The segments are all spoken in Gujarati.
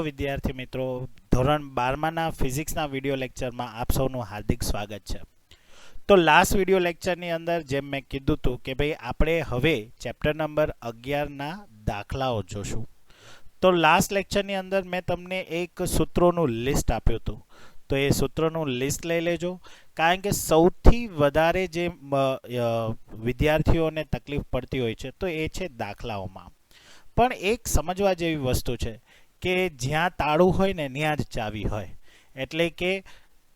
વિદ્યાર્થી મિત્રો, ધોરણ 12ના ફિઝિક્સના વિડિયો લેક્ચરમાં આપ સૌનું હાર્દિક સ્વાગત છે. તો લાસ્ટ વિડિયો લેક્ચરની અંદર જેમ મેં કીધું હતું કે ભાઈ આપણે હવે ચેપ્ટર નંબર 11ના દાખલાઓ જોશું. તો લાસ્ટ લેક્ચરની અંદર મેં તમને એક સૂત્રોનું લિસ્ટ આપ્યું હતું. તો એ સૂત્રોનું લિસ્ટ લઈ લેજો, કારણ કે સૌથી વધારે જે વિદ્યાર્થીઓને તકલીફ પડતી હોય છે તો એ છે દાખલાઓમાં. પણ એક સમજવા જેવી વસ્તુ છે કે જ્યાં તાળું હોય ને ત્યાં જ ચાવી હોય, એટલે કે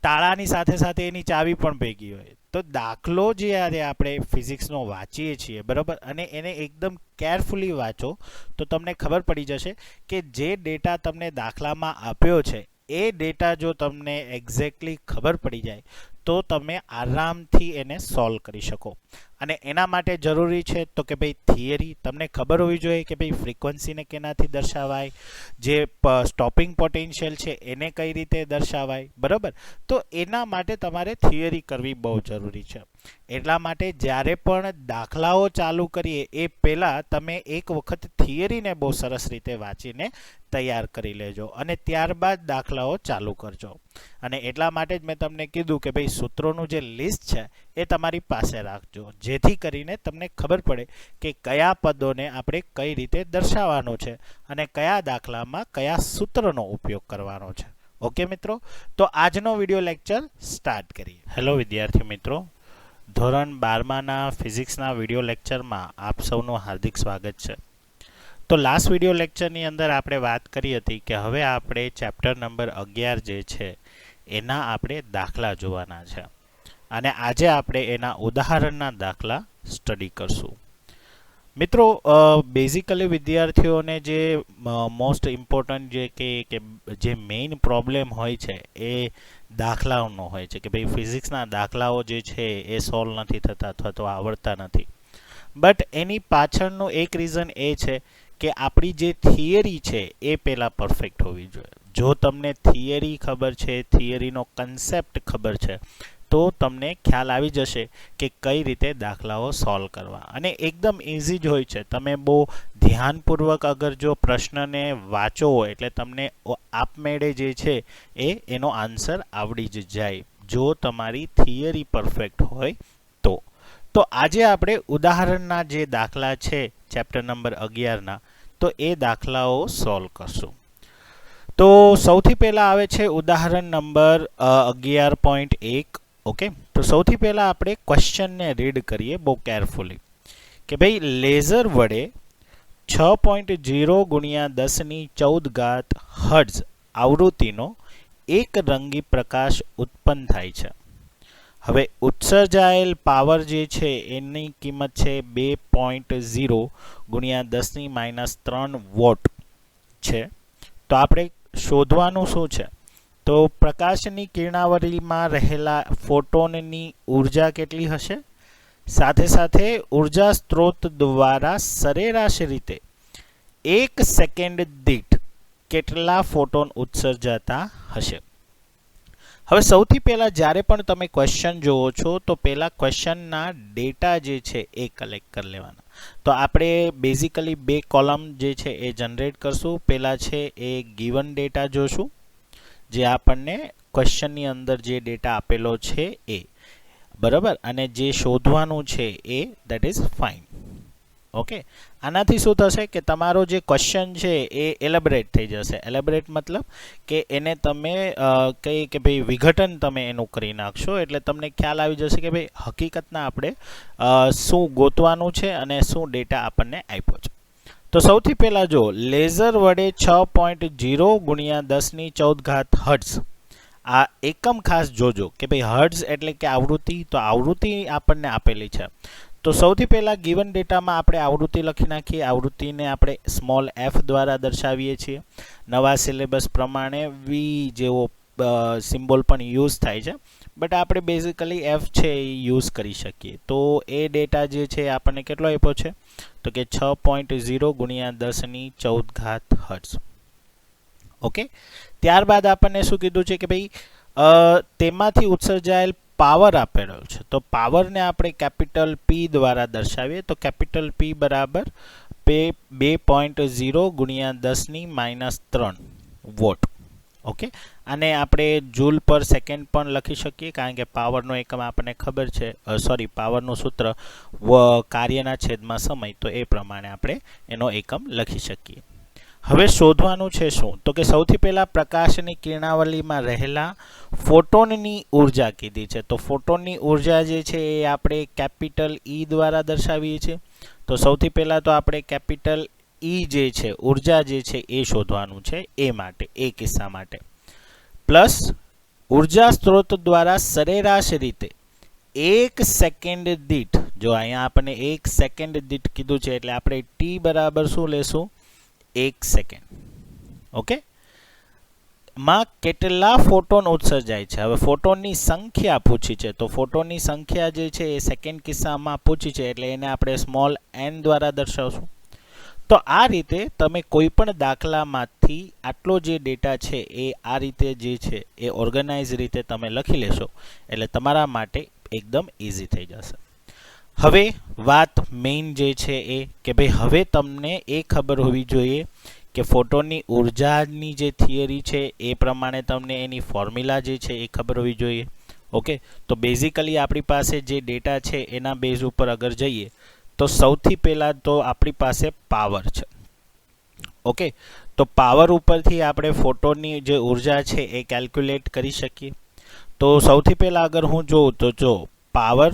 તાળાની સાથે સાથે એની ચાવી પણ ભેગી હોય. તો દાખલો જ્યારે આપણે ફિઝિક્સનો વાંચીએ છીએ બરાબર, અને એને એકદમ કેરફુલી વાંચો તો તમને ખબર પડી જશે કે જે ડેટા તમને દાખલામાં આપ્યો છે એ ડેટા જો તમને એક્ઝેક્ટલી ખબર પડી જાય તો તમે આરામથી એને સોલ્વ કરી શકો. અને એના માટે જરૂરી છે તો કે ભાઈ થિયરી તમને ખબર હોવી જોઈએ કે ભાઈ ફ્રીક્વન્સીને કેનાથી દર્શાવાય, જે સ્ટોપિંગ પોટેન્શિયલ છે એને કઈ રીતે દર્શાવાય બરાબર. તો એના માટે તમારે થિયરી કરવી બહુ જરૂરી છે. એટલા માટે જ્યારે પણ દાખલાઓ ચાલુ કરીએ એ પહેલાં તમે એક વખત થિયરીને બહુ સરસ રીતે વાંચીને તૈયાર કરી લેજો અને ત્યારબાદ દાખલાઓ ચાલુ કરજો. અને એટલા માટે જ મેં તમને કીધું કે ભાઈ સૂત્રોનું જે લિસ્ટ છે એ તમારી પાસે રાખજો, જેથી કરીને તમને ખબર પડે કે કયા પદોને આપણે કઈ રીતે દર્શાવવાનું છે અને કયા દાખલામાં કયા સૂત્રનો ઉપયોગ કરવાનો છે. ઓકે મિત્રો, તો આજનો વિડિયો લેક્ચર સ્ટાર્ટ કરીએ. હેલો વિદ્યાર્થી મિત્રો, ધોરણ 12ના ફિઝિક્સના વિડિયો લેક્ચરમાં આપ સૌનું હાર્દિક સ્વાગત છે. તો લાસ્ટ વિડિયો લેક્ચરની અંદર આપણે વાત કરી હતી કે હવે આપણે ચેપ્ટર નંબર 11 જે છે એના આપણે દાખલા જોવાના છે, અને આજે આપણે એના ઉદાહરણના દાખલા સ્ટડી કરશું. મિત્રો, બેઝિકલી વિદ્યાર્થીઓને જે મોસ્ટ ઇમ્પોર્ટન્ટ જે મેઇન પ્રોબ્લેમ હોય છે એ દાખલાઓનો હોય છે કે ભાઈ ફિઝિક્સના દાખલાઓ જે છે એ સોલ્વ નથી થતા અથવા તો આવડતા નથી. બટ એની પાછળનું એક રીઝન એ છે કે આપણી જે થિયરી છે એ પહેલાં પરફેક્ટ હોવી જોઈએ. જો તમને થિયરી ખબર છે, થિયરીનો કન્સેપ્ટ ખબર છે, તો તમને ખ્યાલ આવી જશે કે કઈ રીતે દાખલાઓ સોલ્વ કરવા. અને એકદમ ઇઝી જ હોય છે. તમે બહુ ધ્યાનપૂર્વક અગર જો પ્રશ્નને વાંચો એટલે તમને આપમેળે જે છે એનો આન્સર આવડી જ જાય, જો તમારી થિયરી પરફેક્ટ હોય તો. તો આજે આપણે ઉદાહરણના જે દાખલા છે ચેપ્ટર નંબર 11ના, તો એ દાખલાઓ સોલ્વ કરશું. તો સૌથી પહેલાં આવે છે ઉદાહરણ નંબર 11.1. ઓકે, તો સૌથી પહેલાં આપણે ક્વેશ્ચનને રીડ કરીએ બહુ કેરફુલી કે ભાઈ લેઝર વડે 6.0 × 1014 હર્ટ્ઝ આવૃત્તિનો એક રંગી પ્રકાશ ઉત્પન્ન થાય છે. હવે ઉત્સર્જાયેલ પાવર જે છે એની કિંમત છે 2.0 × 10 - 3 વોટ છે. તો આપણે શોધવાનું શું છે? તો પ્રકાશની કિરણાવલીમાં રહેલા ફોટોનની ઉર્જા કેટલી હશે, સાથે સાથે ઉર્જા સ્ત્રોત દ્વારા સરેરાશ રીતે 1 સેકન્ડ દીઠ કેટલા ફોટોન ઉત્સર્જાતા હશે. હવે સૌથી પહેલાં જ્યારે પણ તમે ક્વેશ્ચન જોવો છો તો પહેલાં ક્વેશ્ચનના ડેટા જે છે એ કલેક્ટ કરી લેવાના. તો આપણે બેઝિકલી 2 કોલમ જે છે એ જનરેટ કરશું. પહેલાં છે એ ગિવન ડેટા જોશું, જે આપણને ક્વેશ્ચનની અંદર જે ડેટા આપેલો છે એ બરાબર, અને જે શોધવાનું છે એ દેટ ઇઝ ફાઇન. ઓકે, આનાથી શું થશે કે તમારો જે ક્વેશ્ચન છે એ એલેબરેટ થઈ જશે. એલેબરેટ મતલબ કે એને તમે કહી કે ભાઈ વિઘટન તમે એનું કરી નાખશો, એટલે તમને ખ્યાલ આવી જશે કે ભાઈ હકીકતના આપણે શું ગોતવાનું છે અને શું ડેટા આપણને આપ્યો છે. તો સૌથી પહેલાં જો લેઝર વડે 6.0 × 1014 હર્ટ્ઝ, આ એકમ ખાસ જોજો કે ભાઈ હર્ટ્ઝ એટલે કે આવૃત્તિ. તો આવૃત્તિ આપણને આપેલી છે. તો સૌથી પહેલાં ગિવન ડેટામાં આપણે આવૃત્તિ લખી નાખીએ. આવૃત્તિને આપણે સ્મોલ f દ્વારા દર્શાવીએ છીએ. નવા સિલેબસ પ્રમાણે વી જેવો સિમ્બોલ પણ યુઝ થાય છે, બટ આપણે બેઝિકલી f છે એ યુઝ કરી શકીએ. તો એ ડેટા જે છે આપણને કેટલો આપ્યો છે તો કે 6.0 × 1014 હર્ટ્ઝ. ઓકે, ત્યારબાદ આપણને શું કીધું છે કે ભાઈ તેમાંથી ઉત્સર્જાયેલ પાવર આપેલો છે. તો પાવરને આપણે કેપિટલ P દ્વારા દર્શાવીએ. તો કેપિટલ P બરાબર 2.0 × 10 - 3 વોટ. ઓકે, અને આપણે જૂલ પર સેકન્ડ પણ લખી શકીએ, કારણ કે પાવરનો એકમ આપણને ખબર છે, પાવરનું સૂત્ર કાર્યના છેદમાં સમય, તો એ પ્રમાણે આપણે એનો એકમ લખી શકીએ. હવે શોધવાનું છે શું, તો કે સૌથી પહેલા પ્રકાશની કિરણાવલીમાં રહેલા ફોટોનની ઉર્જા કીધી છે. તો ફોટોનની ઉર્જા જે છે એ આપણે કેપિટલ ઈ દ્વારા દર્શાવીએ છીએ. તો સૌથી પહેલા તો આપણે કેપિટલ ઈ જે છે ઉર્જા જે છે એ શોધવાનું છે, એ કિસ્સા માટે. પ્લસ ઉર્જા સ્ત્રોત દ્વારા સરેરાશ રીતે 1 સેકન્ડ દીઠ, જો અહીંયા આપણને 1 સેકન્ડ દીઠ કીધું છે, એટલે આપણે ટી બરાબર શું લેશું, 1 સેકન્ડ. ઓકે, માં કેટલા ફોટોન ઉત્સર્જાય છે. હવે ફોટોનની સંખ્યા પૂછી છે, તો ફોટોનની સંખ્યા જે છે એ સેકન્ડ કિસ્સામાં પૂછી છે, એટલે એને આપણે સ્મોલ n દ્વારા દર્શાવશું. તો આ રીતે તમે કોઈ પણ દાખલામાંથી આટલો જે ડેટા છે એ આ રીતે જે છે એ ઓર્ગેનાઇઝ રીતે તમે લખી લેશો, એટલે તમારા માટે એકદમ ઇઝી થઈ જશે. હવે વાત મેઇન જે છે એ કે ભાઈ હવે તમને એ ખબર હોવી જોઈએ કે ફોટોનની ઉર્જાની જે થિયરી છે એ પ્રમાણે તમને એની ફોર્મ્યુલા જે છે એ ખબર હોવી જોઈએ. ઓકે, તો બેઝિકલી આપણી પાસે જે ડેટા છે એના બેઝ ઉપર અગર જઈએ તો સૌથી પહેલાં તો આપણી પાસે પાવર છે. ઓકે, તો પાવર ઉપરથી આપણે ફોટોનની જે ઉર્જા છે એ કેલ્ક્યુલેટ કરી શકીએ. તો સૌથી પહેલાં અગર હું જોઉં તો જો પાવર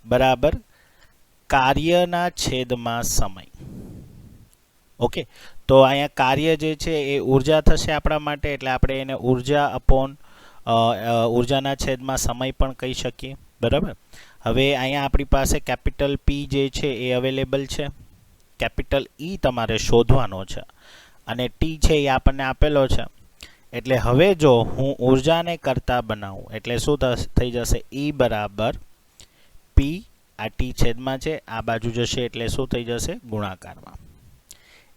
બરાબર કાર્યના છેદમાં સમય. ઓકે, તો અહીંયા કાર્ય જે છે એ ઉર્જા થશે આપણા માટે, એટલે આપણે એને ઉર્જા અપોન ઉર્જાના છેદમાં સમય પણ કહી શકીએ. બરાબર, હવે અહીંયા આપણી પાસે કેપિટલ પી જે છે એ અવેલેબલ છે, કેપિટલ ઈ તમારે શોધવાનો છે, અને ટી છે એ આપણને આપેલો છે. એટલે હવે જો હું ઉર્જાને કરતા બનાવું એટલે શું થઈ જશે, ઈ બરાબર પી, આ ટી છેદમાં છે, આ બાજુ જશે એટલે શું થઈ જશે, ગુણાકારમાં,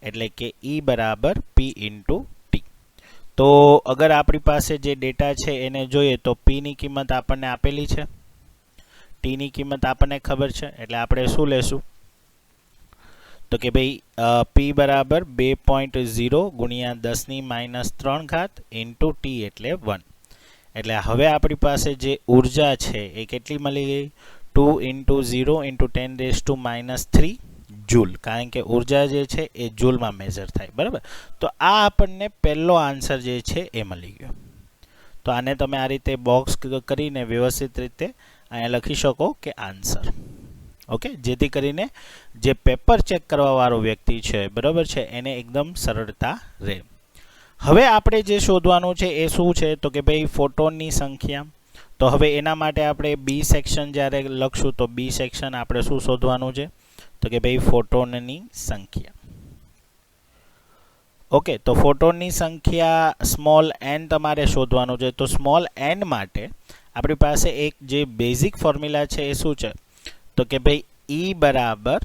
એટલે કે ઈ બરાબર પી ઇન્ટુ ટી. તો અગર આપણી પાસે જે ડેટા છે એને જોઈએ તો પીની કિંમત આપણને આપેલી છે, ટીની કિંમત આપણને ખબર છે, એટલે આપણે શું લેશું, તો કે ભાઈ પી બરાબર 2.0 ગુણ્યા 10⁻³ ઇન્ટુ ટી એટલે 1. એટલે હવે આપણી પાસે જે ઉર્જા છે એ કેટલી મળી ગઈ, 2 × 0 × 10⁻³ જૂલ, કારણ કે ઉર્જા જે છે એ જૂલમાં મેઝર થાય. બરાબર, તો આ આપણને પહેલો આન્સર જે છે એ મળી ગયો. તો આને તમે આ રીતે બોક્સ કરીને વ્યવસ્થિત રીતે અહીંયા લખી શકો કે આન્સર. ઓકે, જેથી કરીને જે પેપર ચેક કરવાવાળો વ્યક્તિ છે, બરાબર છે, એને એકદમ સરળતા રહે. હવે આપણે જે શોધવાનું છે એ શું છે, તો કે ભાઈ ફોટોનની સંખ્યા. તો હવે એના માટે આપણે બી સેક્શન જ્યારે લખશું તો બી સેક્શન આપણે શું શોધવાનું છે, તો કે ભાઈ ફોટોનની સંખ્યા. ઓકે, તો ફોટોનની સંખ્યા સ્મોલ n તમારે શોધવાનું છે. તો સ્મોલ n માટે આપણી પાસે એક જે બેઝિક ફોર્મ્યુલા છે એ શું છે, તો કે ભાઈ ઈ બરાબર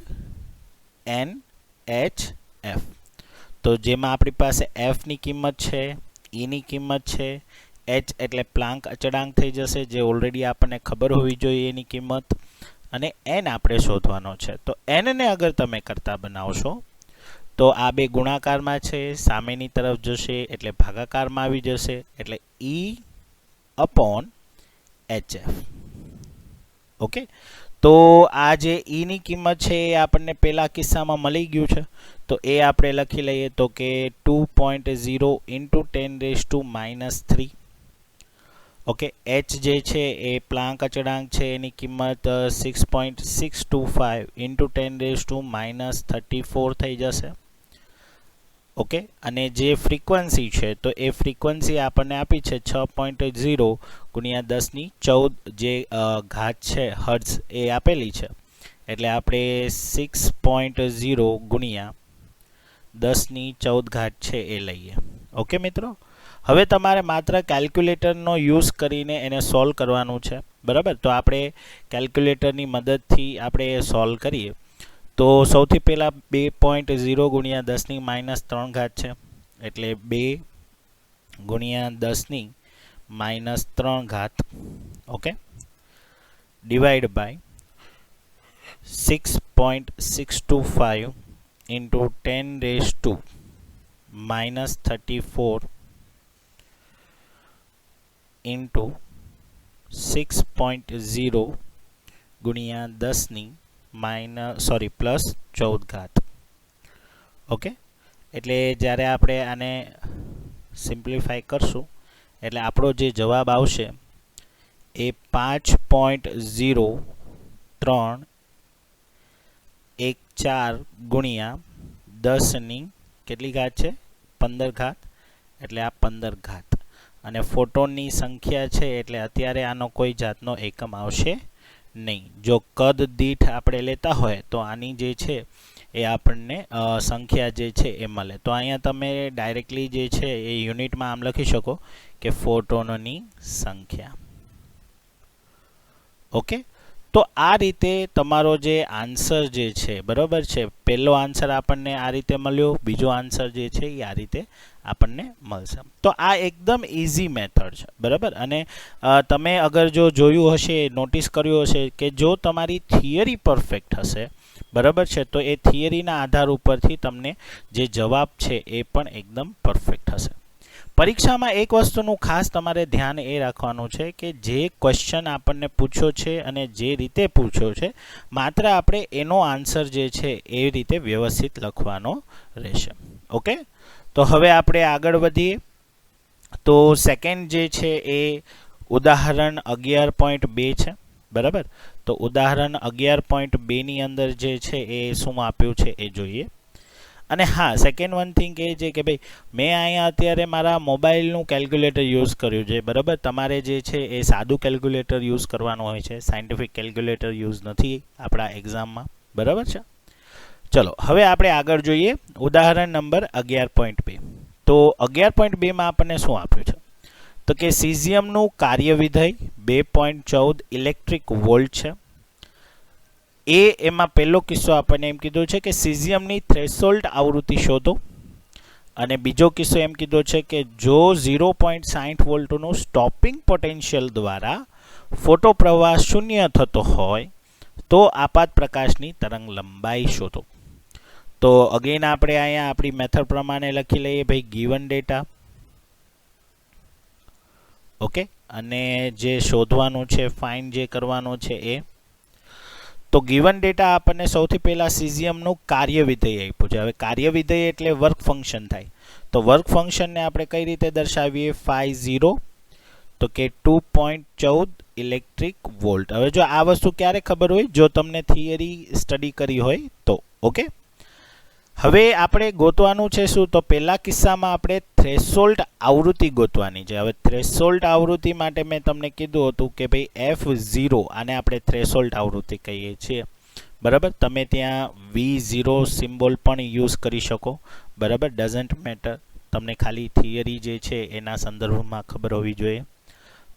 NHF. તો જેમાં આપણી પાસે એફની કિંમત છે, ઈની કિંમત છે, એચ એટલે પ્લાન્ક અચળાંક થઈ જશે, જે ઓલરેડી આપણને ખબર હોવી જોઈએ એની કિંમત, અને એન આપણે શોધવાનો છે. તો એનને અગર તમે કરતા બનાવશો તો આ બે ગુણાકારમાં છે, સામેની તરફ જશે એટલે ભાગાકારમાં આવી જશે, એટલે ઈ અપોન HF. ઓકે, તો આ જે ઈની કિંમત છે એ આપણને પહેલા કિસ્સામાં મળી ગયું છે, તો એ આપણે લખી લઈએ, તો કે 2.0 × 10⁻³ ઓકે, એચ જે છે એ પ્લાન્ક અચળાંક છે, એની કિંમત 6.625 × 10⁻34 થઈ જશે. ઓકે, અને જે ફ્રીક્વન્સી છે તો એ ફ્રીક્વન્સી આપણને આપી છે 6.0 × 10⁻14 જે ઘાત છે હર્ટ્ઝ એ આપેલી છે, એટલે આપણે 6.0 × 10⁻14 છે એ લઈએ. ઓકે મિત્રો, હવે તમારે માત્ર કેલ્ક્યુલેટરનો યુઝ કરીને એને સોલ્વ કરવાનું છે. બરાબર, તો આપણે કેલ્ક્યુલેટરની મદદથી આપણે એ સોલ્વ કરીએ. તો સૌથી પહેલાં 2.0 × 10⁻³ છે, એટલે 2 × 10⁻³, ઓકે, ડિવાઈડ બાય 6.625 × -34 ઇન્ટુ 6.0 ગુણ્યા 10 પ્લસ 14 ઘાત. ઓકે, એટલે જ્યારે આપણે આને સિમ્પ્લિફાય કરશું એટલે આપણો જે જવાબ આવશે એ 5.0314 ગુણ્યા 10 કેટલી ઘાત છે? 15 ઘાત. એટલે આ 15 ઘાત. અને ફોટોનની સંખ્યા છે એટલે અત્યારે આનો કોઈ જાતનો એકમ આવશે નહીં. જો કદ દીઠ આપણે લેતા હોય તો આની જે છે એ આપણને સંખ્યા જે છે એ મળે. તો અહીંયા તમે ડાયરેક્ટલી જે છે એ યુનિટમાં આમ લખી શકો કે ફોટોનની સંખ્યા. ઓકે, તો આ રીતે તમારો જે આન્સર જે છે બરાબર છે, પહેલો આન્સર આપણને આ રીતે મળ્યો, બીજો આન્સર જે છે એ આ રીતે આપણને મળશે. તો આ એકદમ ઇઝી મેથડ છે બરાબર. અને તમે અગર જો જોયું હશે, નોટિસ કર્યું હશે કે જો તમારી થિયરી પરફેક્ટ હશે બરાબર છે, તો એ થિયરીના આધાર ઉપરથી તમને જે જવાબ છે એ પણ એકદમ પરફેક્ટ હશે. પરીક્ષામાં એક વસ્તુનું ખાસ તમારે ધ્યાન એ રાખવાનું છે કે જે ક્વેશ્ચન આપણને પૂછ્યો છે અને જે રીતે પૂછ્યો છે, માત્ર આપણે એનો આન્સર જે છે એ રીતે વ્યવસ્થિત લખવાનો રહેશે. ઓકે, તો હવે આપણે આગળ વધીએ. તો સેકન્ડ જે છે એ ઉદાહરણ 11.2 છે બરાબર. તો ઉદાહરણ 11.2 ની અંદર જે છે એ શું આપ્યું છે એ જોઈએ. અને હા, સેકન્ડ વન થિંગ એ છે કે ભાઈ મેં અહીંયા અત્યારે મારા મોબાઈલનું કેલ્ક્યુલેટર યુઝ કર્યું છે બરાબર. તમારે જે છે એ સાદું કેલ્ક્યુલેટર યુઝ કરવાનું હોય છે, સાયન્ટિફિક કેલ્ક્યુલેટર યુઝ નથી આપણા એક્ઝામમાં બરાબર છે. ચલો હવે આપણે આગળ જોઈએ ઉદાહરણ નંબર 11.2. તો 11.2માં આપણને શું આપ્યું છે? તો કે સીઝિયમનું કાર્યવિધેય 2.14 ઇલેક્ટ્રિક વોલ્ટ છે. એમાં પહેલો કિસ્સો આપણને એમ કીધું છે કે સીઝિયમની થ્રેશોલ્ડ આવૃત્તિ શોધો. અને બીજો કિસ્સો એમ કીધો છે કે જો 0.60 વોલ્ટનું સ્ટોપિંગ પોટેન્શિયલ દ્વારા ફોટો પ્રવાહ શૂન્ય થતો હોય તો આપાત પ્રકાશની તરંગ લંબાઈ શોધો. તો અગેન આપણે અહીંયા આપણી મેથડ પ્રમાણે લખી લઈએ ભાઈ ગિવન ડેટા. ઓકે, અને જે શોધવાનું છે, ફાઇન્ડ જે કરવાનું છે એ. તો ગિવન ડેટા આપણને સૌથી પહેલાં સીઝિયમનું કાર્યવિધેય આપ્યું છે. હવે કાર્યવિધેય એટલે વર્ક ફંક્શન થાય. તો વર્ક ફંક્શનને આપણે કઈ રીતે દર્શાવીએ? φ0 તો કે 2.14 ઇલેક્ટ્રિક વોલ્ટ. હવે જો આ વસ્તુ ક્યારે ખબર હોય? જો તમને થિયરી સ્ટડી કરી હોય તો. ઓકે, હવે આપણે ગોતવાનું છે શું? તો પહેલા કિસ્સામાં આપણે થ્રેશોલ્ડ આવૃત્તિ ગોતવાની છે. હવે થ્રેશોલ્ડ આવૃત્તિ માટે મેં તમને કીધું હતું કે ભાઈ F0, આને આપણે થ્રેશોલ્ડ આવૃત્તિ કહીએ છીએ બરાબર. તમે ત્યાં V0 સિમ્બોલ પણ યુઝ કરી શકો બરાબર, ડઝન્ટ મેટર. તમને ખાલી થિયરી જે છે એના સંદર્ભમાં ખબર હોવી જોઈએ.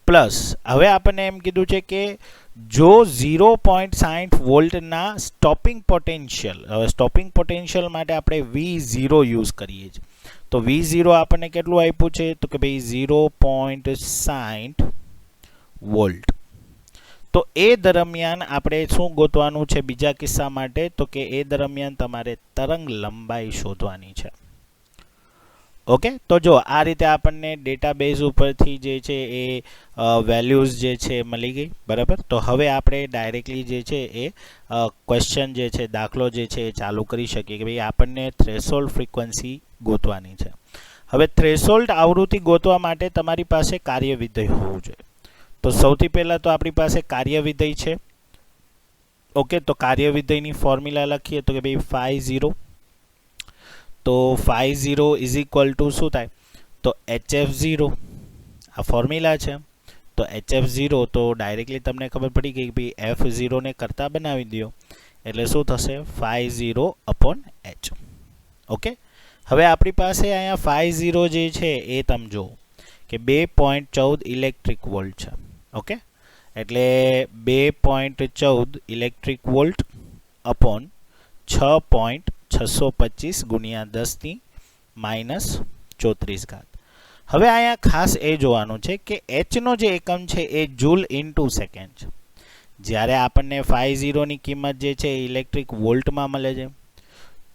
પ્લસ હવે આપણને એમ કીધું છે કે જો 0.60 વોલ્ટના સ્ટોપિંગ પોટેન્શિયલ, હવે સ્ટોપિંગ પોટેન્શિયલ માટે આપણે V0 યુઝ કરીએ છીએ. તો V0 આપણને કેટલું આપ્યું છે? તો કે ભાઈ 0.60 વોલ્ટ. તો એ દરમિયાન આપણે શું ગોતવાનું છે બીજા કિસ્સા માટે? તો કે એ દરમિયાન તમારે તરંગ લંબાઈ શોધવાની છે. ઓકે, તો જો આ રીતે આપણને ડેટાબેઝ ઉપરથી જે છે એ વેલ્યુઝ જે છે મળી ગઈ બરાબર. તો હવે આપણે ડાયરેક્ટલી જે છે એ ક્વેશ્ચન જે છે, દાખલો જે છે એ ચાલુ કરી શકીએ કે ભાઈ આપણને થ્રેશોલ્ડ ફ્રીક્વન્સી ગોતવાની છે. હવે થ્રેશોલ્ડ આવૃત્તિ ગોતવા માટે તમારી પાસે કાર્યવિધેય હોવું જોઈએ. તો સૌથી પહેલાં તો આપણી પાસે કાર્યવિધેય છે. ઓકે, તો કાર્યવિધેયની ફોર્મ્યુલા લખીએ તો કે ભાઈ φ0. તો φ0 ઇઝ ઇક્વલ ટુ શું થાય? તો HF0. આ ફોર્મ્યુલા છે. તો HF0 તો ડાયરેક્ટલી તમને ખબર પડી ગઈ કે ભાઈ F0 ને કરતા બનાવી દો એટલે શું થશે? φ0/h. ઓકે, હવે આપણી પાસે અહીંયા φ0 જે છે એ તમે જુઓ કે 2.14 ઇલેક્ટ્રિક વોલ્ટ છે. ઓકે, એટલે 2.14 ઇલેક્ટ્રિક વોલ્ટ અપોન 6.625 ગુણ્યા 10⁻34 ઘાત. હવે અહીંયા ખાસ એ જોવાનું છે કે એચનો જે એકમ છે એ જૂલ ઇન્ટુ સેકન્ડ છે. જ્યારે આપણને φ0 ની કિંમત જે છે ઇલેક્ટ્રિક વોલ્ટમાં મળે છે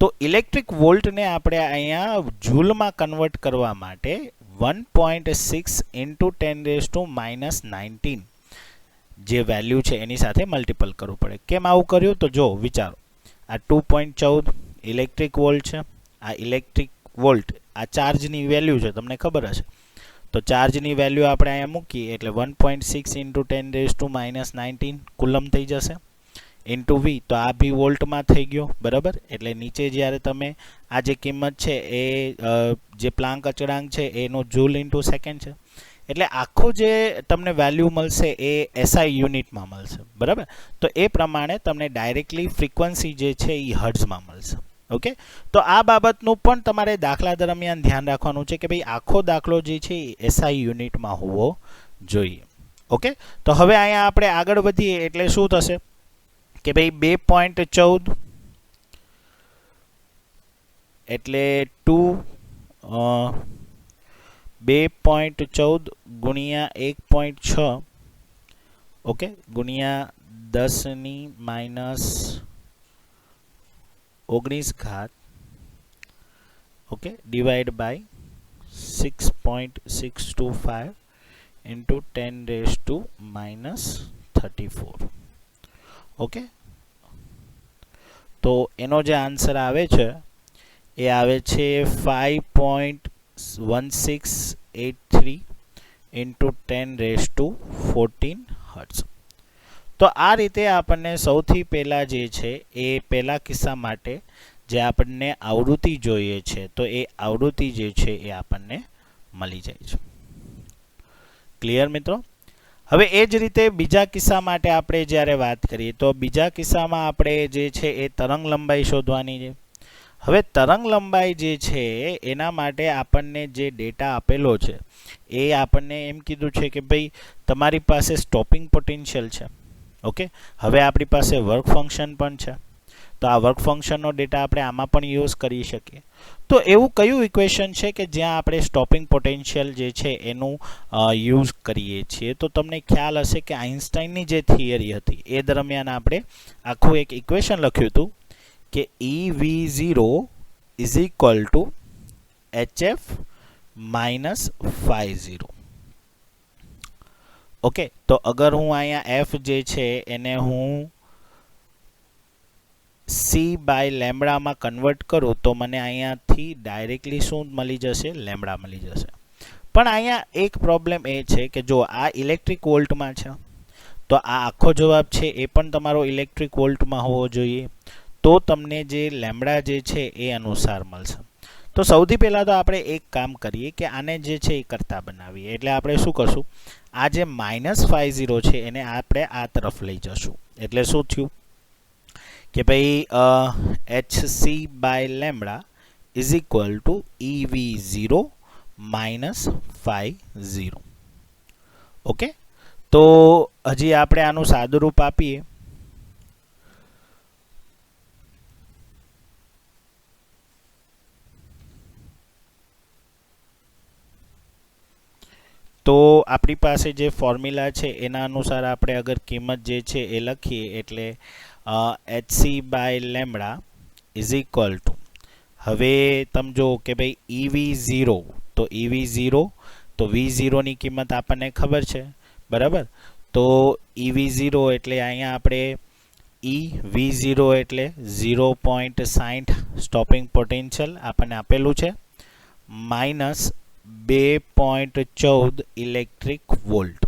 તો ઇલેક્ટ્રિક વોલ્ટને આપણે અહીંયા જૂલમાં કન્વર્ટ કરવા માટે 1.6 ઇન્ટુ 10⁻⁻19 જે વેલ્યુ છે એની સાથે મલ્ટિપલ કરવું પડે. કેમ આવું કર્યું? તો જો વિચારો, આ 2.14 ઇલેક્ટ્રિક વોલ્ટ છે. આ ઇલેક્ટ્રિક વોલ્ટ આ ચાર્જની વેલ્યુ છે, તમને ખબર હશે. તો ચાર્જની વેલ્યુ આપણે અહીંયા મૂકીએ એટલે 1.6 ઇન્ટુ 10⁻⁻19 કુલમ થઈ જશે, ઇન્ટુ વી, તો આ બી વોલ્ટમાં થઈ ગયો, બરાબર. એટલે નીચે જ્યારે તમે આ જે કિંમત છે એ જે પ્લાન્ક અચળાંક છે એનો જૂલ ઇન્ટુ સેકન્ડ છે. એટલે આખું જે તમને વેલ્યુ મળશે એ એસઆઈ યુનિટમાં મળશે, બરાબર. તો એ પ્રમાણે તમને ડાયરેક્ટલી ફ્રીક્વન્સી જે છે એ હર્ટ્ઝમાં મળશે. ઓકે, તો આ બાબતનું પણ તમારે દાખલા દરમિયાન ધ્યાન રાખવાનું છે કે ભાઈ આખો દાખલો જે છે એ એસઆઈ યુનિટમાં હોવો જોઈએ. ઓકે, તો હવે અહીંયા આપણે આગળ વધીએ એટલે શું થશે કે ભાઈ 2.14 એટલે 2.14 ગુણ્યા 1.6, ઓકે, ગુણ્યા 10⁻⁻19, okay, divide by 6.625 into 10⁻34. Okay, તો એનો જે આન્સર આવે છે એ આવે છે 5.1683 ઇન્ટુ 10⁻14 હર્ટ્ઝ. તો આ રીતે આપણને સૌથી પહેલાં જે છે એ પહેલા કિસ્સા માટે જે આપણને આવૃત્તિ જોઈએ છે તો એ આવૃત્તિ જે છે એ આપણને મળી જાય છે. ક્લિયર મિત્રો? હવે એ જ રીતે બીજા કિસ્સા માટે આપણે જ્યારે વાત કરીએ તો બીજા કિસ્સામાં આપણે જે છે એ તરંગ લંબાઈ શોધવાની છે. હવે તરંગ લંબાઈ જે છે એના માટે આપણને જે ડેટા આપેલો છે એ આપણને એમ કીધું છે કે ભાઈ તમારી પાસે સ્ટોપિંગ પોટેન્શિયલ છે. ઓકે, હવે આપણી પાસે વર્ક ફંક્શન પણ છે. તો આ વર્ક ફંક્શનનો ડેટા આપણે આમાં પણ યુઝ કરી શકીએ. તો એવું કયું ઇક્વેશન છે કે જ્યાં આપણે સ્ટોપિંગ પોટેન્શિયલ જે છે એનું યુઝ કરીએ છીએ? તો તમને ખ્યાલ હશે કે આઇન્સ્ટાઈનની જે થિયરી હતી એ દરમિયાન આપણે આખું એક ઇક્વેશન લખ્યું હતું કે EV0 is equal to HF minus φ0. Okay, તો અગર હું અહીંયા એફ જે છે એને હું સી બાય લેમ્બડામાં કન્વર્ટ કરું તો મને અહીંયાથી ડાયરેક્ટલી શું મળી જશે? લેમ્બડા મળી જશે. પણ અહીંયા એક પ્રોબ્લેમ એ છે કે જો આ ઇલેક્ટ્રિક વોલ્ટમાં છે તો આ આખો જવાબ છે એ પણ તમારો ઇલેક્ટ્રિક વોલ્ટમાં હોવો જોઈએ, તો તમને જે લેમ્બડા જે છે એ અનુસાર મળશે. તો સૌથી પહેલાં તો આપણે એક કામ કરીએ કે આને જે છે એ કરતા બનાવીએ. એટલે આપણે શું કરશું? આ જે -φ0 છે એને આપણે આ તરફ લઈ જશું. એટલે શું થયું કે ભાઈ HC by lambda is equal to EV0 minus φ0. Okay, તો હજી આપણે આનું સાદુરૂપ આપીએ. તો આપણી પાસે જે ફોર્મ્યુલા છે એના અનુસાર આપણે અગર કિંમત જે છે એ લખીએ એટલે HC by lambda is equal to, હવે તમે જો કે ભાઈ EV0, તો EV0 તો V0ની કિંમત આપણને ખબર છે, બરાબર. તો EV0 એટલે અહીંયા આપણે EV0 એટલે 0.60 સ્ટોપિંગ પોટેન્શિયલ આપણને આપેલું છે, માઇનસ 2.14 ઇલેક્ટ્રિક વોલ્ટ.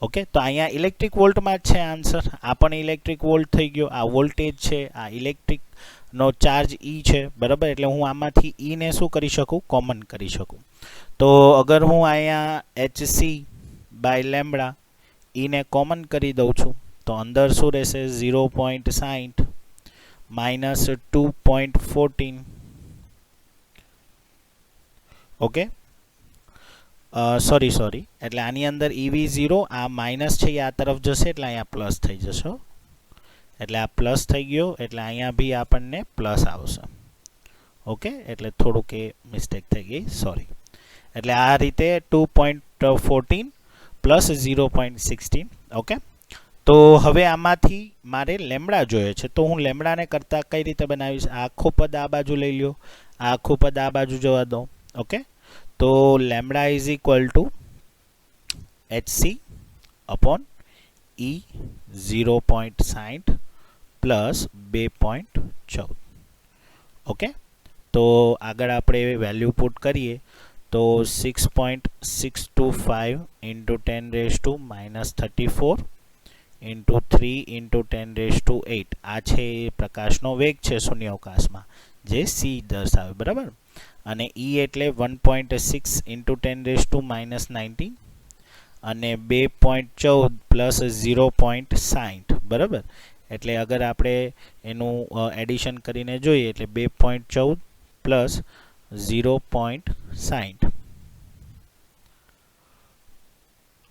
ઓકે, તો અહીંયા ઇલેક્ટ્રિક વોલ્ટમાં જ છે આન્સર. આ પણ ઇલેક્ટ્રિક વોલ્ટ થઈ ગયો, આ વોલ્ટેજ છે, આ ઇલેક્ટ્રિકનો ચાર્જ E છે, બરાબર. એટલે હું આમાંથી E ને શું કરી શકું? કોમન કરી શકું. તો અગર હું અહીંયા HC બાય લેમ્બડા E ને કોમન કરી દઉં છું તો અંદર શું રહેશે? 0.60 માઇનસ 2.14. ઓકે, સોરી, એટલે આની અંદર EV0 આ માઇનસ છે એ આ તરફ જશે એટલે અહીંયા પ્લસ થઈ જશે. એટલે આ પ્લસ થઈ ગયો એટલે અહીંયા બી આપણને પ્લસ આવશે. ઓકે, એટલે થોડુંક એ મિસ્ટેક થઈ ગઈ, સોરી. એટલે આ રીતે 2.14 પ્લસ 0.16. ઓકે, તો હવે આમાંથી મારે લેમડા જોઈએ છે, તો હું લેમડાને કરતાં કઈ રીતે બનાવીશ? આખો પદ આ બાજુ લઈ લ્યો, આખો પદ આ બાજુ જવા દો. ઓકે, તો lambda is equal two HC upon E 0.60 plus 2.14. Okay, તો આગળ આપણે વેલ્યુ પુટ કરીએ તો 6.625 ઇન્ટુ 10⁻⁻34 ઇન્ટુ 3 ઇન્ટુ 10⁸ આ છે પ્રકાશનો વેગ છે શૂન્યાવકાશમાં, જે C દર્શાવે, બરાબર. અને E એટલે 1.6 ઇન્ટુ 10⁻⁻19 અને 2.14 પ્લસ 0.60, બરાબર. એટલે અગર આપણે એનું એડિશન કરીને જોઈએ એટલે 2.14 પ્લસ 0.60.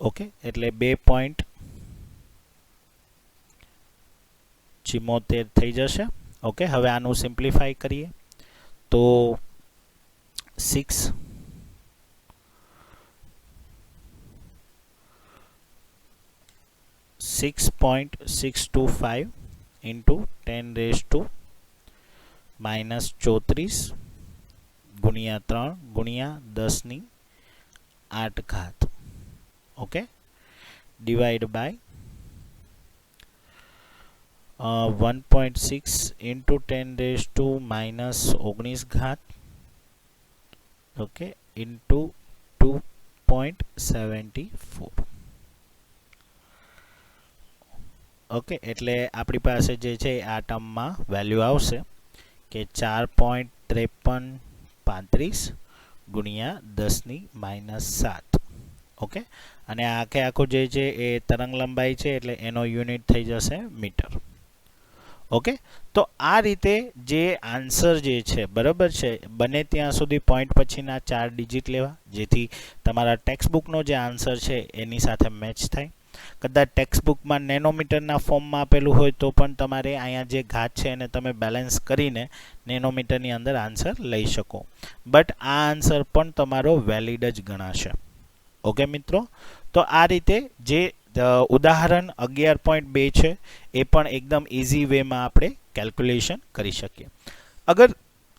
ઓકે, એટલે 2.74 થઈ જશે. ઓકે, હવે આનું સિમ્પ્લિફાઈ કરીએ તો 6.625 ઇન્ટુ 10⁻⁻34 ગુણ્યા 3 ગુણ્યા 10⁸. Okay, divide by 1.6 into 10⁻⁻19. Okay, into 2.74. Okay, એટલે આપણી પાસે જે છે આ ટર્મમાં વેલ્યુ આવશે કે 4.5335 ગુણ્યા 10⁻⁷. ઓકે, અને આખે આખું જે છે એ તરંગ લંબાઈ છે એટલે એનો યુનિટ થઈ જશે મીટર. ઓકે, તો આ રીતે જે આન્સર જે છે, બરાબર છે, બને ત્યાં સુધી પોઈન્ટ પછીના 4 ડિજિટ લેવા, જેથી તમારા ટેક્સ્ટબુકનો જે આન્સર છે એની સાથે મેચ થાય. કદાચ ટેક્સ્ટબુકમાં નેનોમીટરના ફોર્મમાં આપેલું હોય તો પણ તમારે અહીંયા જે ઘાત છે એને તમે બેલેન્સ કરીને નેનોમીટરની અંદર આન્સર લઈ શકો, બટ આ આન્સર પણ તમારો વેલિડ જ ગણાશે. ઓકે મિત્રો, તો આ રીતે જે ઉદાહરણ 11.2 છે એ પણ એકદમ ઇઝી વેમાં આપણે કેલ્ક્યુલેશન કરી શકીએ. અગર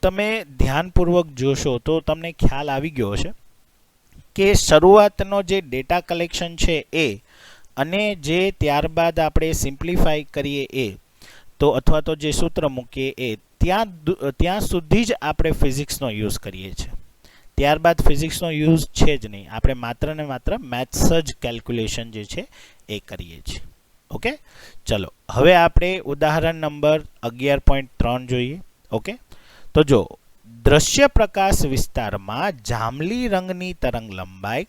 તમે ધ્યાનપૂર્વક જોશો તો તમને ખ્યાલ આવી ગયો હશે કે શરૂઆતનો જે ડેટા કલેક્શન છે એ અને જે ત્યારબાદ આપણે સિમ્પ્લિફાઈ કરીએ એ, તો અથવા તો જે સૂત્ર મૂકીએ એ, ત્યાં સુધી જ આપણે ફિઝિક્સનો યુઝ કરીએ છીએ. ત્યારબાદ ફિઝિક્સનો યુઝ છે જ નહીં, આપણે માત્ર ને માત્ર મેથ્સ જ કેલ્ક્યુલેશન જે છે એ કરીએ છીએ. ઓકે, ચલો હવે આપણે ઉદાહરણ નંબર 11.3 જોઈએ. ઓકે, તો જો દ્રશ્ય પ્રકાશ વિસ્તારમાં જાંબલી રંગની તરંગ લંબાઈ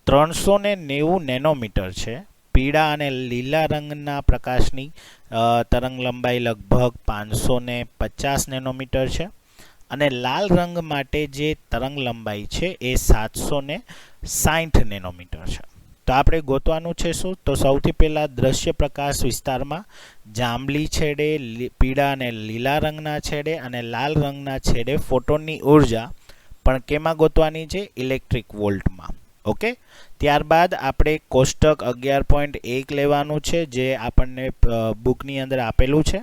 390 નેનોમીટર છે, પીળા અને લીલા રંગના પ્રકાશની તરંગ લંબાઈ લગભગ 550 નેનોમીટર છે, અને લાલ રંગ માટે જે તરંગ લંબાઈ છે એ 760 નેનોમીટર છે. તો આપણે ગોતવાનું છે શું? તો સૌથી પહેલાં દ્રશ્ય પ્રકાશ વિસ્તારમાં જાંબલી છેડે, પીળા અને લીલા રંગના છેડે અને લાલ રંગના છેડે ફોટોનની ઉર્જા પણ કેમાં ગોતવાની છે? ઇલેક્ટ્રિક વોલ્ટમાં. ઓકે, ત્યારબાદ આપણે કોષ્ટક 11.1 લેવાનું છે, જે આપણને બુકની અંદર આપેલું છે,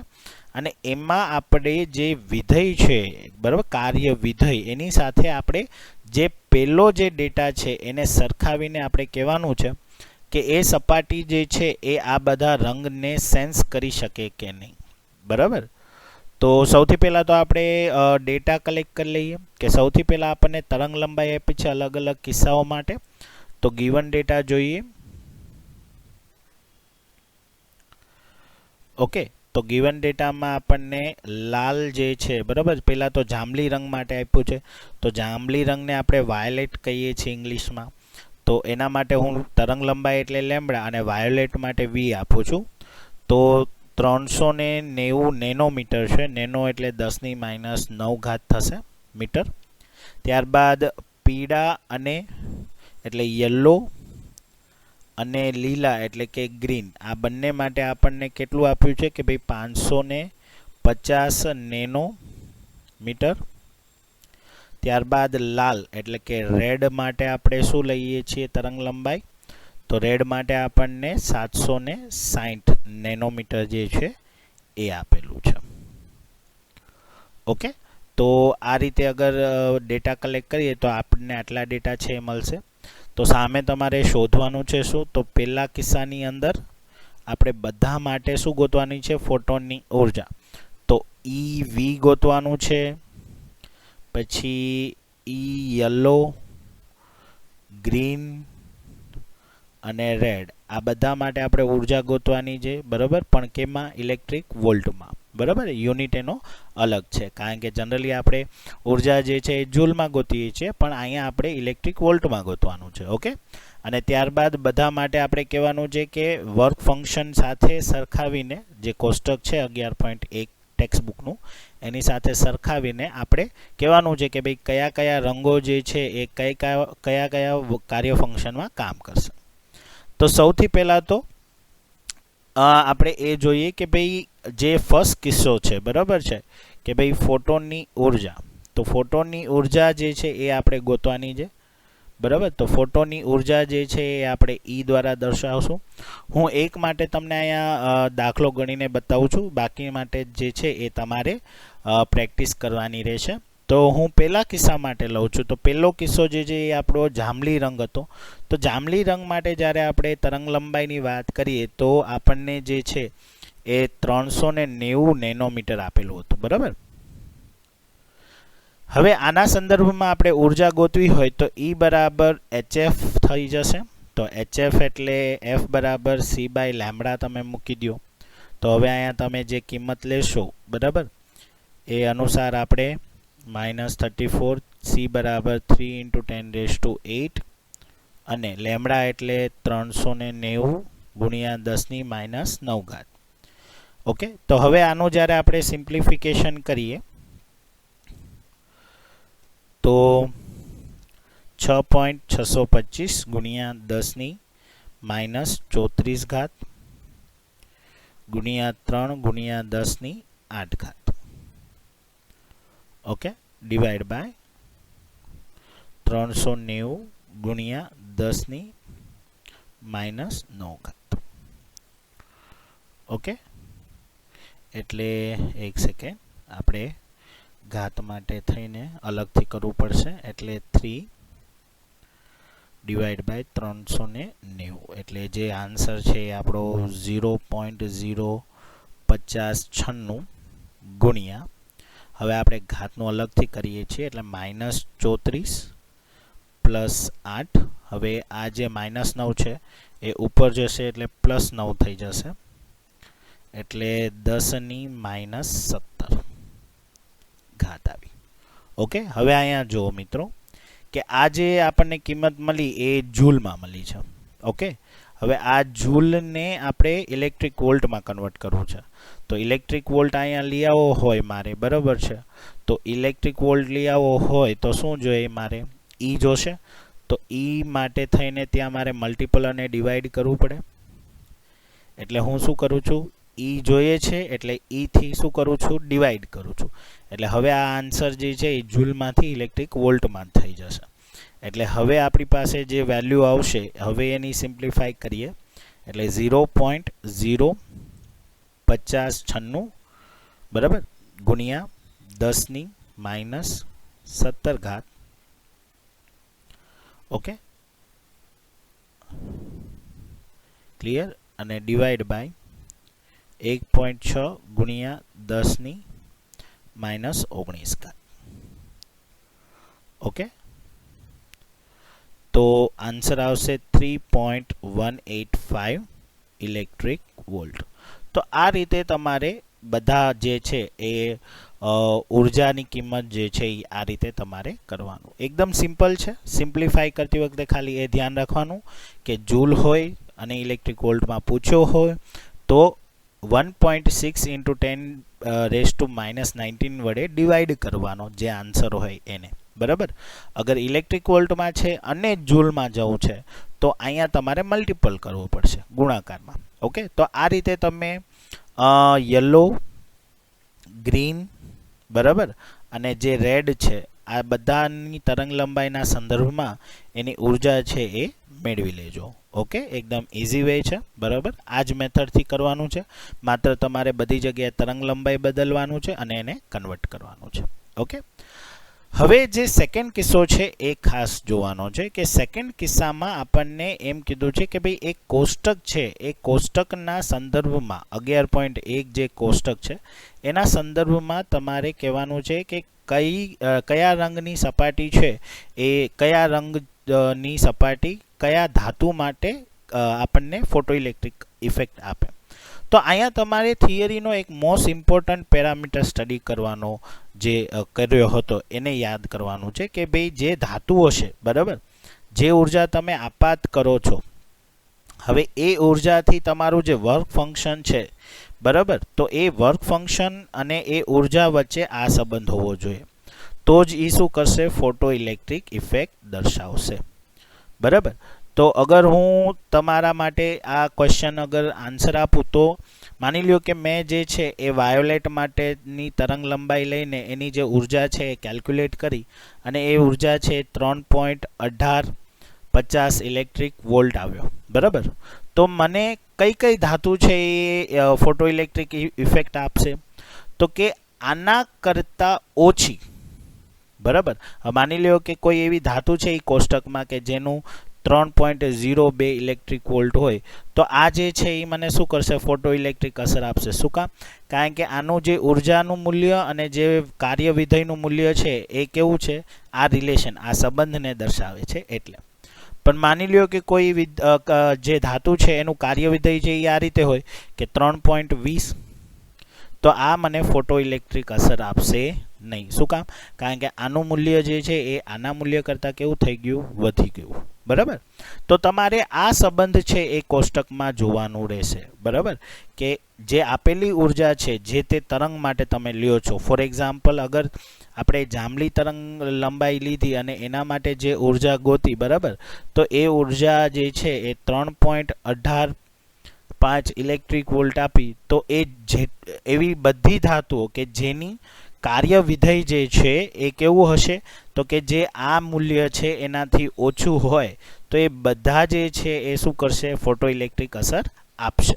અને એમાં આપણે જે વિધેય છે, બરાબર, કાર્ય વિધેય, એની સાથે આપણે જે પહેલો જે ડેટા છે એને સરખાવીને આપણે કહેવાનું છે કે એ સપાટી જે છે એ આ બધા રંગને સેન્સ કરી શકે કે નહીં. બરાબર, તો સૌથી પહેલાં તો આપણે ડેટા કલેક્ટ કરી લઈએ કે સૌથી પહેલાં આપણને તરંગ લંબાઈ આપી છે અલગ અલગ કિસ્સાઓ માટે. તો ગિવન ડેટા જોઈએ. ઓકે, તો ગિવન ડેટામાં આપણને લાલ જે છે, બરાબર, પહેલાં તો જાંબલી રંગ માટે આપ્યું છે, તો જાંબલી રંગને આપણે વાયોલેટ કહીએ છીએ ઇંગ્લિશમાં. તો એના માટે હું તરંગ લંબાઈ એટલે લેમ્બડા અને વાયોલેટ માટે વી આપું છું. તો 390 નેનોમીટર છે, નેનો એટલે 10⁻⁹ થશે મીટર. ત્યારબાદ પીળા અને એટલે યલો અને લીલા એટલે કે ગ્રીન, આ બંને માટે આપણને કેટલું આપ્યું છે કે ભાઈ 550 નેનોમીટર. ત્યારબાદ લાલ એટલે કે રેડ માટે આપણે શું લઈએ છીએ તરંગ લંબાઈ? તો તો રેડ માટે આપણને 760 નેનોમીટર જે છે એ આપેલું છે. ઓકે, તો આ રીતે અગર ડેટા કલેક્ટ કરીએ તો આપણને આટલા ડેટા છે એ મળશે. તો સામે તમારે શોધવાનું છે શું? તો પહેલા કિસ્સાની અંદર આપણે બધા માટે શું ગોતવાની છે? ફોટોનની ઉર્જા. તો EV ગોતવાનું છે, પછી E યલો, ગ્રીન અને રેડ, આ બધા માટે આપણે ઉર્જા ગોતવાની છે, બરાબર. પણ કેમાં? ઇલેક્ટ્રિક વોલ્ટમાં, બરાબર. યુનિટ એનો અલગ છે, કારણ કે જનરલી આપણે ઉર્જા જે છે એ જૂલમાં ગોતીએ છીએ, પણ અહીંયા આપણે ઇલેક્ટ્રિક વોલ્ટમાં ગોતવાનું છે. ઓકે, અને ત્યારબાદ બધા માટે આપણે કહેવાનું છે કે વર્ક ફંક્શન સાથે સરખાવીને, જે કોષ્ટક છે 11.1 ટેક્સ્ટ બુકનું, એની સાથે સરખાવીને આપણે કહેવાનું છે કે ભાઈ કયા કયા રંગો જે છે એ કયા કયા કાર્ય ફંક્શનમાં કામ કરશે. તો સૌથી પહેલાં તો આપણે એ જોઈએ કે ભાઈ જે ફર્સ્ટ કિસ્સો છે, બરાબર છે, કે ભાઈ ફોટોનની ઉર્જા. તો ફોટોનની ઉર્જા જે છે એ આપણે ગોતવાની છે, બરાબર. તો ફોટોનની ઉર્જા જે છે એ આપણે E દ્વારા દર્શાવશું. હું એક માટે તમને અહીંયા દાખલો ગણીને બતાવું છું, બાકી માટે જે છે એ તમારે પ્રેક્ટિસ કરવાની રહેશે. તો હું પહેલા કિસ્સા માટે લઉં છું. તો પહેલો કિસ્સો જે છે એ આપણો જાંબલી રંગ હતો. તો જાંબલી રંગ માટે જ્યારે આપણે તરંગ લંબાઈની વાત કરીએ તો આપણને જે છે એ 390 નેનોમીટર આપેલું હતું, બરાબર. હવે આના સંદર્ભમાં આપણે ઉર્જા ગોતવી હોય તો E બરાબર HF થઈ જશે. તો HF એટલે F બરાબર C/λ તમે મૂકી દો. તો હવે અહીંયા તમે જે કિંમત લેશો, બરાબર, એ અનુસાર આપણે -34, C બરાબર 3 × 10⁸ અને લેમડા એટલે 390 ગુણ્યા 10⁻⁹. ઓકે, તો હવે આનું જ્યારે આપણે સિમ્પ્લિફિકેશન કરીએ તો 6.625 ગુણ્યા 10⁻34 ગુણ્યા 3 ગુણ્યા 10⁸. ઓકે, ડિવાઈડ બાય 390 ગુણ્યા 10⁻⁹. ઓકે, એટલે એક સેકન્ડ આપણે ઘાત માટે થઈને અલગથી કરવું પડશે. એટલે 3 ડિવાઈડ બાય 390, એટલે જે આન્સર છે એ આપણો 0.05096 ગુણ્યા, હવે આપણે ઘાતનું અલગથી કરીએ છીએ એટલે -34 + 8. હવે આ જે -9 છે એ ઉપર જશે એટલે +9 થઈ જશે, એટલે 10⁻17 ઘાત આવી. ઓકે, હવે અહીંયા જુઓ મિત્રો કે આ જે આપણને કિંમત મળી એ જૂલમાં મળી છે. ઓકે, હવે આ જૂલને આપણે ઇલેક્ટ્રિક વોલ્ટમાં કન્વર્ટ કરવું છે. તો ઇલેક્ટ્રિક વોલ્ટ અહીંયા લઈ આવવો હોય મારે, બરાબર છે. તો ઇલેક્ટ્રિક વોલ્ટ લઈ આવવો હોય તો શું જોઈએ? મારે E જોશે. તો E માટે થઈને ત્યાં મારે મલ્ટિપલ અને ડિવાઈડ કરવું પડે. એટલે હું શું કરું છું? E જોઈએ છે એટલે E થી શું કરું છું? ડિવાઈડ કરું છું. એટલે હવે આ આન્સર જે છે એ જૂલમાંથી ઇલેક્ટ્રિક વોલ્ટમાં થઈ જશે. એટલે હવે આપણી પાસે જે વેલ્યુ આવશે, હવે એની સિમ્પ્લિફાઈ કરીએ એટલે 0.05096 બરાબર ગુણ્યા 10⁻17. ઓકે, ક્લિયર, અને ડિવાઈડ બાય 1.6 ગુણ્યા 10⁻19. ઓકે, તો આન્સર આવશે 3.185 ઇલેક્ટ્રિક વોલ્ટ. તો આ રીતે તમારે બધા જે છે એ ઉર્જાની કિંમત જે છે એ આ રીતે તમારે કરવાનું. એકદમ સિમ્પલ છે. સિમ્પ્લિફાઈ કરતી વખતે ખાલી એ ધ્યાન રાખવાનું કે જૂલ હોય અને ઇલેક્ટ્રિક વોલ્ટમાં પૂછ્યો હોય તો 1.6 × 10⁻19 વડે ડિવાઈડ કરવાનો જે આન્સર હોય એને, બરાબર. અગર ઇલેક્ટ્રિક વોલ્ટમાં છે અને જૂલમાં જવું છે તો અહીંયા તમારે મલ્ટિપલ કરવું પડશે ગુણાકારમાં. ઓકે, તો આ રીતે તમે યલો, ગ્રીન, બરાબર, અને જે રેડ છે આ બધાની તરંગ લંબાઈના સંદર્ભમાં એની ઉર્જા છે એ મેળવી લેજો. ઓકે, એકદમ ઇઝી વે છે, બરાબર. આ જ મેથડથી કરવાનું છે. માત્ર તમારે બધી જગ્યાએ તરંગ લંબાઈ બદલવાનું છે અને એને કન્વર્ટ કરવાનું છે. ઓકે. હવે જે સેકન્ડ કિસ્સો છે એ ખાસ જોવાનો છે કે સેકન્ડ કિસ્સામાં આપણને એમ કીધું છે કે ભાઈ એક કોષ્ટક છે, એ કોષ્ટકના સંદર્ભમાં 11.1 જે કોષ્ટક છે એના સંદર્ભમાં તમારે કહેવાનું છે કે કયા રંગની સપાટી છે એ કયા રંગની સપાટી કયા ધાતુ માટે આપણને ફોટોઇલેક્ટ્રિક ઇફેક્ટ આપે. તો અહીંયા તમારે થિયરીનો એક મોસ્ટ ઇમ્પોર્ટન્ટ પેરામીટર સ્ટડી કરવાનો જે કર્યો હતો એને યાદ કરવાનું છે કે ભાઈ જે ધાતુઓ છે, બરાબર, જે ઉર્જા તમે આપાત કરો છો, હવે એ ઉર્જાથી તમારું જે વર્ક ફંક્શન છે, બરાબર, તો એ વર્ક ફંક્શન અને એ ઉર્જા વચ્ચે આ સંબંધ હોવો જોઈએ. તો જ એ શું કરશે? ફોટો ઇલેક્ટ્રિક ઇફેક્ટ દર્શાવશે, બરાબર. તો અગર હું તમારા માટે આ ક્વેશ્ચન અગર આન્સર આપું તો માની લ્યો કે મેં જે છે એ વાયોલેટ માટેની તરંગ લંબાઈ લઈને એની જે ઉર્જા છે એ કેલ્ક્યુલેટ કરી અને એ ઉર્જા છે 3.1850 ઇલેક્ટ્રિક વોલ્ટ આવ્યો, બરાબર. તો મને કઈ ધાતુ છે એ ફોટો ઇલેક્ટ્રિક ઇફેક્ટ આપશે? તો કે આના કરતાં ઓછી, બરાબર. માની લ્યો કે કોઈ એવી ધાતુ છે એ કોષ્ટકમાં કે જેનું 3.02 ઇલેક્ટ્રિક વોલ્ટ હોય, તો આ જે છે એ મને શું કરશે? ફોટો ઇલેક્ટ્રિક અસર આપશે. શું કામ? કારણ કે આનું જે ઉર્જાનું મૂલ્ય અને જે કાર્ય વિધેયનું મૂલ્ય છે એ કેવું છે? આ રિલેશન, આ સંબંધને દર્શાવે છે એટલે. પણ માની લ્યો કે કોઈ જે ધાતુ છે એનું કાર્ય વિધેય છે એ આ રીતે હોય કે 3.20, તો આ મને ફોટો ઇલેક્ટ્રિક અસર આપશે નહીં. શું કામ? કારણ કે આનું મૂલ્ય જે છે એ આના મૂલ્ય કરતાં કેવું થઈ ગયું? વધી ગયું, બરાબર. તો તમારે આ સંબંધ છે એ કોષ્ટકમાં જોવાનું રહેશે, બરાબર, કે જે આપેલી ઉર્જા છે જે તે તરંગ માટે તમે લ્યો છો. ફોર એક્ઝામ્પલ, અગર આપણે જાંબલી તરંગ લંબાઈ લીધી અને એના માટે જે ઉર્જા ગોતી, બરાબર, તો એ ઉર્જા જે છે એ 3.185 ઇલેક્ટ્રિક વોલ્ટ આપી. તો એ એવી બધી ધાતુઓ કે જેની કાર્ય વિધેય જે છે એ કેવું હશે? તો કે જે આ મૂલ્ય છે એનાથી ઓછું હોય તો એ બધા જે છે એ શું કરશે? ફોટો ઇલેક્ટ્રિક અસર આપશે.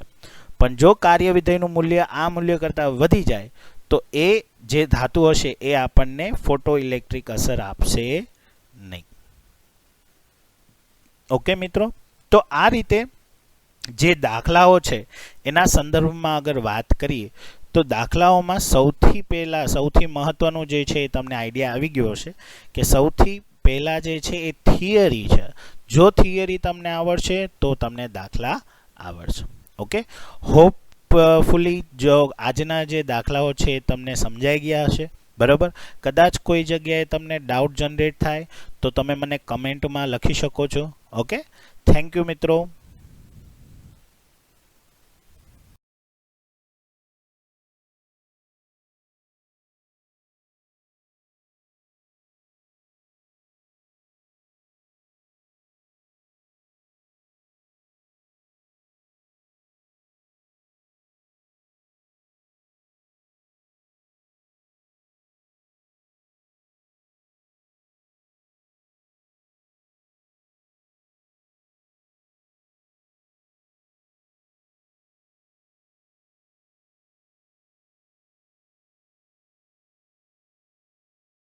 પણ જો કાર્ય વિધેયનું મૂલ્ય આ મૂલ્ય કરતાં વધી જાય તો એ જે ધાતુ હશે એ આપણને ફોટો ઇલેક્ટ્રિક અસર આપશે નહીં. ઓકે મિત્રો, તો આ રીતે જે દાખલાઓ છે એના સંદર્ભમાં અગર વાત કરીએ તો દાખલાઓમાં સૌથી મહત્વનું જે છે એ તમને આઈડિયા આવી ગયો હશે કે સૌથી પહેલાં જે છે એ થિયરી છે. જો થિયરી તમને આવડશે તો તમને દાખલા આવડશે. ઓકે, હોપફુલી જો આજના જે દાખલાઓ છે એ તમને સમજાઈ ગયા હશે, બરાબર. કદાચ કોઈ જગ્યાએ તમને ડાઉટ જનરેટ થાય તો તમે મને કમેન્ટમાં લખી શકો છો. ઓકે, થેન્ક યુ મિત્રો.